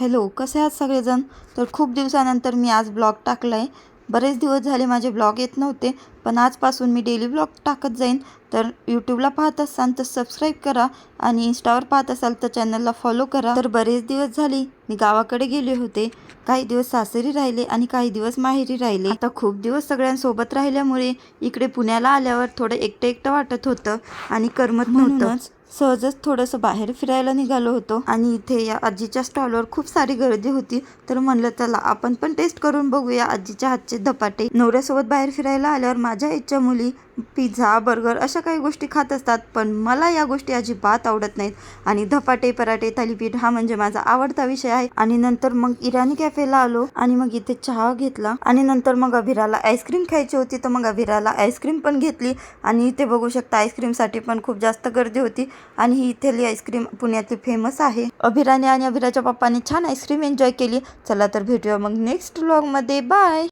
Hello, कसे आहात सगळेजण? तर खूप दिवसानंतर मी आज ब्लॉग टाकला आहे. बरेच दिवस झाले माझे ब्लॉग येत नव्हते, पण आजपासून मी डेली ब्लॉग टाकत जाईन. तर यूट्यूबला पाहत असाल तर सबस्क्राईब करा आणि इंस्टावर पाहत असाल तर चॅनलला फॉलो करा. तर बरेच दिवस झाले मी गावाकडे गेले होते. काही दिवस सासरी राहिले आणि काही दिवस माहेरी राहिले. आता खूप दिवस सगळ्यांसोबत राहिल्यामुळे इकडे पुण्याला आल्यावर थोडं एकटं एकटं वाटत होतं आणि करमत नव्हतं. सहजच थोडंसं बाहेर फिरायला निघालो होतो आणि इथे या आजीच्या स्टॉलवर खूप सारी गर्दी होती. तर म्हणलं चला आपण पण टेस्ट करून बघूया आजीच्या हातचे धपाटे. नवऱ्यासोबत बाहेर फिरायला आल्यावर माझ्या इच्छा मुली पिझ्झा बर्गर अशा काही गोष्टी खात असतात, पण मला या गोष्टी अजिबात आवडत नाहीत. आणि धपाटे पराठे थालीपीठ हा म्हणजे माझा आवडता विषय आहे. आणि नंतर मग इराणी कॅफेला आलो आणि मग इथे चहा घेतला आणि नंतर मग अभिराला आईस्क्रीम खायची होती, तर मग अभिराला आईस्क्रीम पण घेतली. आणि इथे बघू शकता आईस्क्रीमसाठी पण खूप जास्त गर्दी होती आणि ही इथली आईस्क्रीम पुण्यातली फेमस आहे. अभिराने आणि अभिराच्या पप्पाने छान आईस्क्रीम एन्जॉय केली. चला तर भेटूया मग नेक्स्ट व्लॉगमध्ये. बाय.